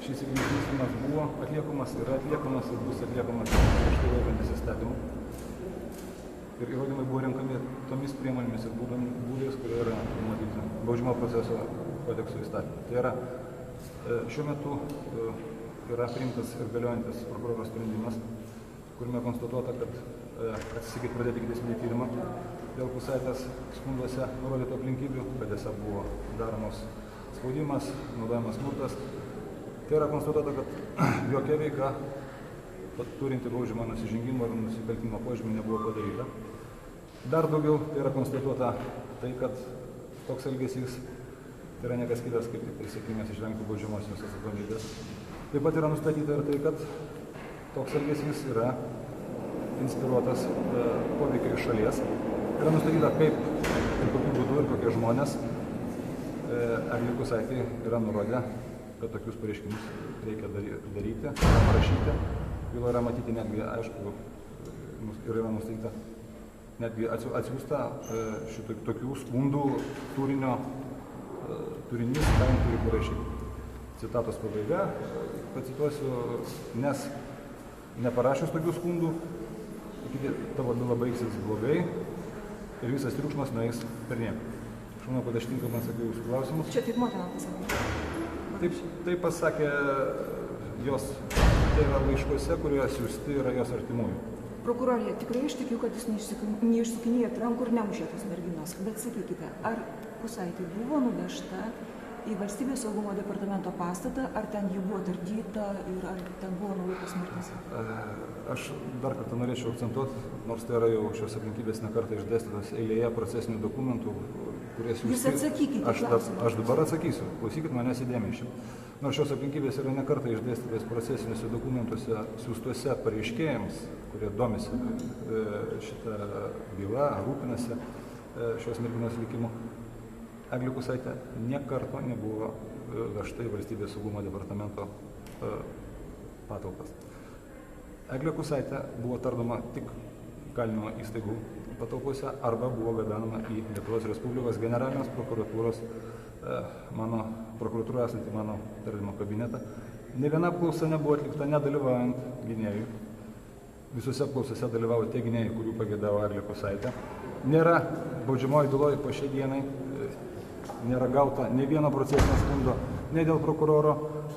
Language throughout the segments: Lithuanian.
šis ikiteisminis buvo atliekamas, yra atliekamas ir bus atliekamas griežtai laikantis įstatymų. Ir įrodymai buvo renkami tomis priemonėmis ir būdais, kurie yra numatyti baudžiamo proceso kodekso įstatymų. Tai yra, šiuo metu yra priimtas ir galiojantis prokuroro sprendimas, kuriame konstatuota, kad atsisakyti pradėti ikiteisminį tyrimą dėl Kusaitės skunduose nurodytų aplinkybių, kad jose buvo daromas spaudimas, naudojamas smurtas. Tai yra konstatuota, kad jokia veika turinti baudžiamą nusižengimo ir nusikaltimo požymį nebuvo padaryta. Dar daugiau tai yra konstatuota tai, kad toks elgesys tai yra niekas kitas, kaip tik siekimas išvengti baudžiamosios atsakomybės. Taip pat yra nustatyta ir tai, kad toks elgesys yra inspiruotas poveikio iš šalies. Yra nustatyta, kaip ir kokiu būdu ir kokie žmonės Eglei Kusaitei yra nurodę, kad tokius pareiškimus reikia daryti, parašyti. Byla yra matyti netgi, aišku, ir yra nustatyta, netgi atsiųsta tokių skundų turinys, ką jam turi parašyti. Citatos pabaiga, pacituosiu, nes neparašius tokių skundų, tavo byla baigsis blogai ir visas triukšmas nueis per nieką. Aš manau, kad aš tinkamai atsakiau jūsų klausimus. Čia taip motina pasakė. Taip pasakė jos tėvą laiškuose, kurie siųsti yra jos artimųjų. Prokurorė, tikrai aš tikiu, kad jūs neišsukinėjat rankų ir nemušėt tos merginos. Bet sakykite, ar Kusaitė buvo nuvežta į Valstybės saugumo departamento pastatą, ar ten ji buvo tardyta ir ar ten buvo nulaikytas smurtas? Aš dar kartą norėčiau akcentuoti, nors tai yra jau šios aplinkybės nekartą išdėstytos eilėje procesinių dokumentų, kurie siųsti. Jūs atsakykite klausimą. Aš dabar atsakysiu, klausykit manęs įdėmiai. Nors šios aplinkybės yra nekartą išdėstytos procesiniuose dokumentuose siųstuose pareiškėjams, kurie domisi šitą bylą, rūpinasi šios merginos likimu. Eglė Kusaitė niekarto nebuvo vežta į Valstybės saugumo departamento patalpas. Eglė Kusaitė buvo tardoma tik kalinimo įstaigų patalpose arba buvo gabenama į Lietuvos Respublikos generalinės prokuratūros prokuratūra esantį mano tardymo kabinetą. Ne viena apklausa nebuvo atlikta nedalyvaujant gynėjui. Visose apklausose dalyvavo tie gynėjai, kurių pageidavo Eglė Kusaitė. Nėra baudžiamoji byloj po šiai dienai, nėra gauta nei vieno procesinio skundo, nei dėl prokuroro,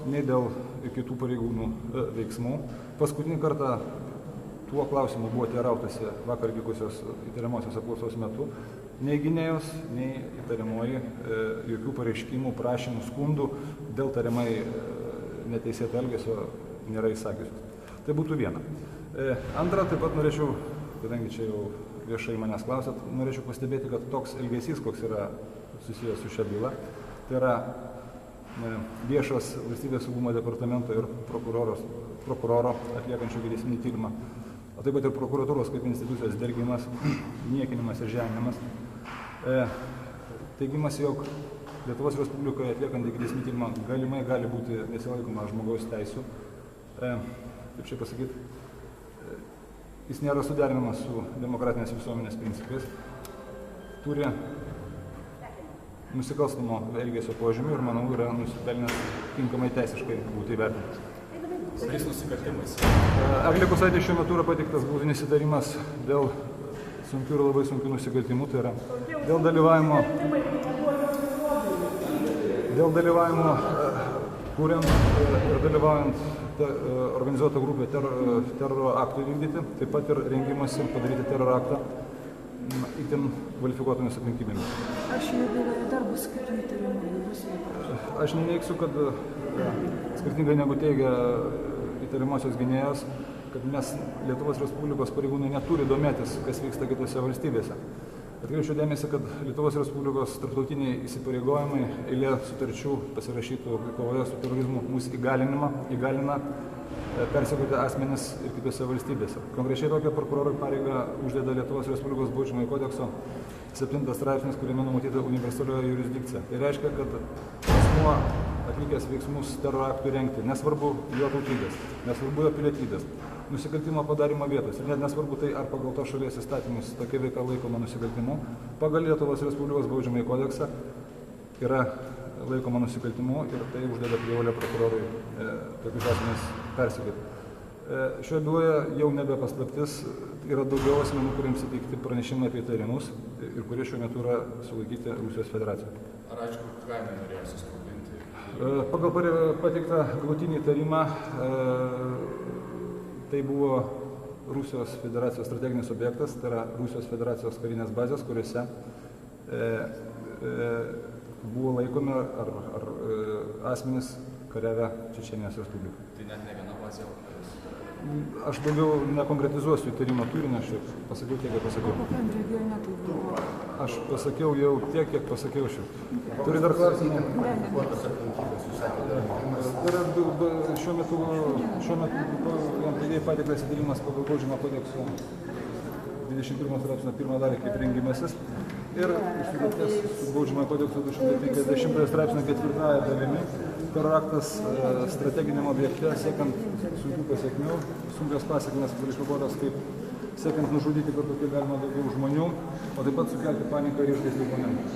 nei dėl kitų pareigūnų veiksmų. Paskutinį kartą tuo klausimu buvo teirautasi vakar vykusios įtariamosios apklausos metu. Nei gynėjos, nei įtariamoji jokių pareiškimų, prašymų, skundų dėl tariamai neteisėto elgesio nėra įsakiusios. Tai būtų viena. Antra, taip pat norėčiau, kadangi čia jau viešai manęs klausėt, norėčiau pastebėti, kad toks elgesys, koks yra susijęs su šia byla, tai yra viešas Valstybės saugumo departamento ir prokuroro atliekančio ikiteisminį tyrimą, o taip pat ir prokuratūros kaip institucijos dergimas, niekinimas ir žeminimas. Teigimas, jog Lietuvos Respublikoje atliekant ikiteisminį tyrimą galimai gali būti nesilaikoma žmogaus teisių, kaip čia pasakyti, jis nėra suderinamas su demokratinės visuomenės principais, turi nusikalstamo elgesio požymių ir, manau, yra nusipelnęs tinkamai teisiškai būti įvertintas. Kokiais nusikaltimais? Eglė Kusaitė šiuo metu yra pateiktas baudžiamas įtarimas dėl sunkių ir labai sunkių nusikaltimų, tai yra dėl dalyvavimo kuriant ir dalyvaujant organizuotą grupę teroro aktui vykdyti, taip pat ir rengimasi padaryti teroro aktą itin kvalifikuotomis aplinkybėmis. Ar šioje byloje dar bus kitų įtarimų? Aš neneiksiu, kad skirtingai negu teigia įtariamosios gynėjos, kad mes Lietuvos Respublikos pareigūnai neturi domėtis, kas vyksta kitose valstybėse. Atkreipčiau dėmesį, kad Lietuvos Respublikos tarptautiniai įsipareigojimai, eilė sutarčių pasirašytų kovoje su terorizmu mūsų įgalina persekioti asmenis ir kitose valstybėse. Konkrečiai tokią prokuroro pareigą uždeda Lietuvos Respublikos baudžiamojo kodekso 7 straipsnis, kuriame numatyta universalioji jurisdikcija. Tai reiškia, kad asmuo atlikęs veiksmus teroro aktų rengti, nesvarbu jo tautybės, nesvarbu jo pilietybės, nusikaltimo padarimo vietos ir net nesvarbu tai, ar pagal to šalies įstatymus tokia veika laikoma nusikaltimu, pagal Lietuvos Respublikos baudžiamąjį kodeksą yra laikoma nusikaltimu ir tai uždeda prievolę prokurorui tokius asmenis persekioti. Šioje byloje jau nebe paslaptis, yra daugiau asmenų, kuriems įteikti pranešimai apie įtarimus ir kurie šiuo metu yra sulaikyti Rusijos federacijoje. Ar aišku, ką jinai norėjo susprogdinti? Pagal pateiktą galutinį įtarimą, tai buvo Rusijos federacijos strateginis objektas, tai yra Rusijos federacijos karinės bazės, kuriuose buvo laikomi ar asmenys kariavę Čečėnijos Respubliką. Tai net ne viena bazė, o kelios. Aš daugiau nekonkretizuosiu įtarimo turinio, aš pasakiau tiek, kiek pasakiau. Kokiam regione tai buvo? Aš pasakiau jau tiek, kiek pasakiau šiaip. Turi dar klausimų? Šiuo metu jam pateiktas įtarimas pagal Baudžiamojo kodekso 21 straipsnio 1 dalį kaip rengimasis ir sudėtas su Baudžiamojo kodekso 250 straipsnio 4 dalimi teroraktas strateginiam objekte siekiant sunkių pasiekmių, sunkios pasiekmes kvalifikuotos kaip siekiant nužudyti kartu kiek galima daugiau žmonių, o taip pat sukelti paniką ir išgąstį žmonėms.